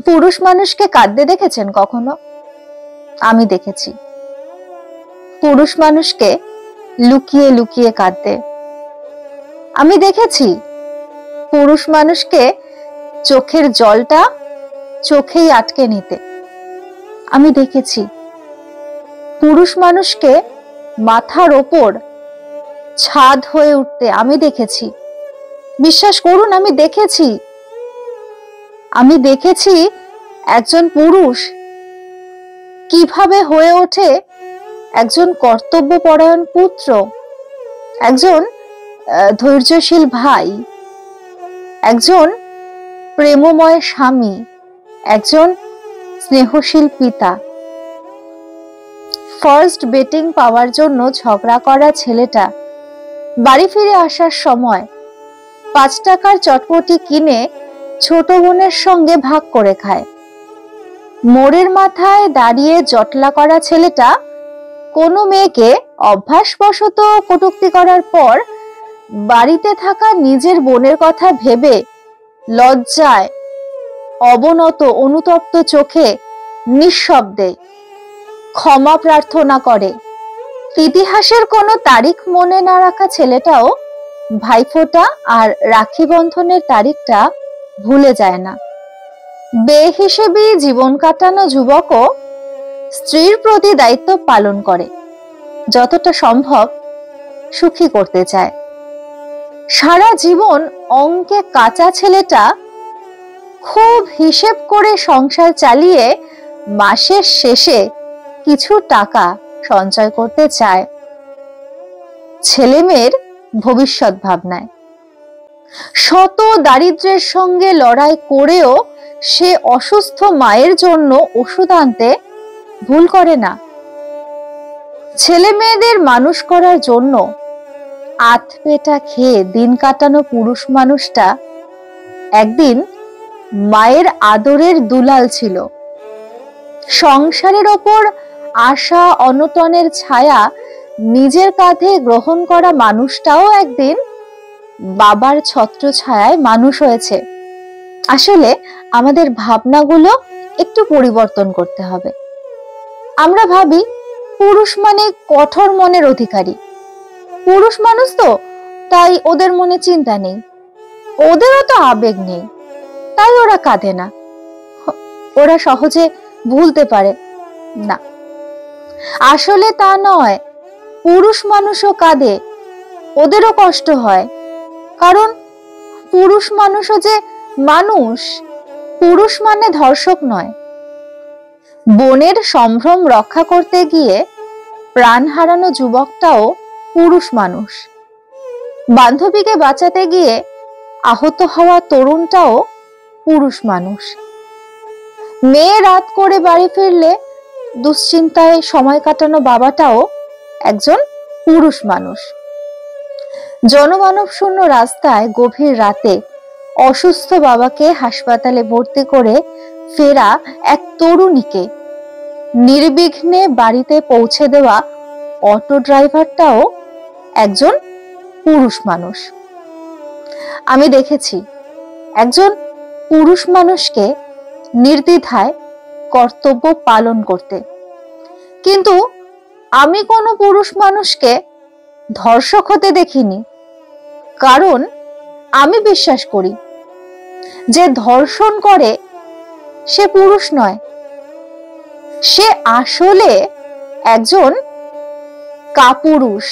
পুরুষ মানুষকে কাঁদতে দেখেছেন কখনো? আমি দেখেছি। পুরুষ মানুষকে লুকিয়ে লুকিয়ে কাঁদতে। আমি দেখেছি পুরুষ মানুষকে চোখের জলটা চোখেই আটকে নিতে। আমি দেখেছি পুরুষ মানুষকে মাথার ওপর ছাদ হয়ে উঠতে। আমি দেখেছি, বিশ্বাস করুন, আমি দেখেছি। আমি দেখেছি একজন পুরুষ কিভাবে হয়ে ওঠে একজন কর্তব্যপরায়ণ পুত্র, একজন ধৈর্যশীল ভাই, একজন প্রেমময় স্বামী, একজন স্নেহশীল পিতা। ফার্স্ট বেটিং পাওয়ার জন্য ঝগড়া করা ছেলেটা বাড়ি ফিরে আসার সময় 5 টাকার চটপটি কিনে ছোট বোনের সঙ্গে ভাগ করে খায়। মোড়ের মাথায় দাঁড়িয়ে জটলা করা ছেলেটা কোনো মেয়েকে অভ্যাসবশত কটূক্তি করার পর বাড়িতে থাকা নিজের বোনের কথা ভেবে লজ্জায় অবনত অনুতপ্ত চোখে নিঃশব্দে ক্ষমা প্রার্থনা করে। ইতিহাসের কোনো তারিখ মনে না রাখা ছেলেটাও ভাইফোঁটা আর রাখি বন্ধনের তারিখটা ভুলে যায় না। বেহিসেবি জীবন কাটানো যুবকও স্ত্রীর প্রতি দায়িত্ব পালন করে, যতটা সম্ভব সুখী করতে চায়। সারা জীবন অঙ্কে কাঁচা ছেলেটা খুব হিসেব করে সংসার চালিয়ে মাসের শেষে কিছু টাকা সঞ্চয় করতে চায় ছেলে মেয়ের ভবিষ্যৎ ভাবনায়। শত দারিদ্র্যের সঙ্গে লড়াই করেও সে অসুস্থ মায়ের জন্য ওষুধ আনতে ভুল করে না। ছেলে মেয়েদের মানুষ করার জন্য আধপেটা খেয়ে দিন কাটানো পুরুষ মানুষটা একদিন মায়ের আদরের দুলাল ছিল। সংসারের ওপর আশা অনটনের ছায়া নিজের কাঁধে গ্রহণ করা মানুষটাও একদিন বাবার ছত্রছায়ায় মানুষ হয়েছে। আসলে আমাদের ভাবনাগুলো একটু পরিবর্তন করতে হবে। আমরা ভাবি পুরুষ মানে কঠোর মনের অধিকারী। পুরুষ মানুষ তো, তাই ওদের মনে চিন্তা নেই, ওদেরও তো আবেগ নেই, তাই ওরা কাঁদে না, ওরা সহজে ভুলতে পারে না। আসলে তা নয়, পুরুষ মানুষও কাঁদে, ওদেরও কষ্ট হয়, কারণ পুরুষ মানুষও যে মানুষ। পুরুষ মানে ধর্ষক নয়। বোনের সম্ভ্রম রক্ষা করতে গিয়ে প্রাণ হারানো যুবকটাও পুরুষ মানুষ। বান্ধবীকে বাঁচাতে গিয়ে আহত হওয়া তরুণটাও পুরুষ মানুষ। মেয়ে রাত করে বাড়ি ফিরলে দুশ্চিন্তায় সময় কাটানো বাবাটাও একজন পুরুষ মানুষ। জনমানব শূন্য রাস্তায় গভীর রাতে অসুস্থ বাবাকে হাসপাতালে ভর্তি করে ফেরা এক তরুণীকে নির্বিঘ্নে বাড়িতে পৌঁছে দেওয়া অটো ড্রাইভারটাও একজন পুরুষ মানুষ। আমি দেখেছি একজন পুরুষ মানুষকে নির্দ্বিধায় কর্তব্য পালন করতে, কিন্তু আমি কোনো পুরুষ মানুষকে ধর্ষক হতে দেখিনি। কারণ আমি বিশ্বাস করি যে ধর্ষণ করে সে পুরুষ নয়, সে আসলে একজন কাপুরুষ।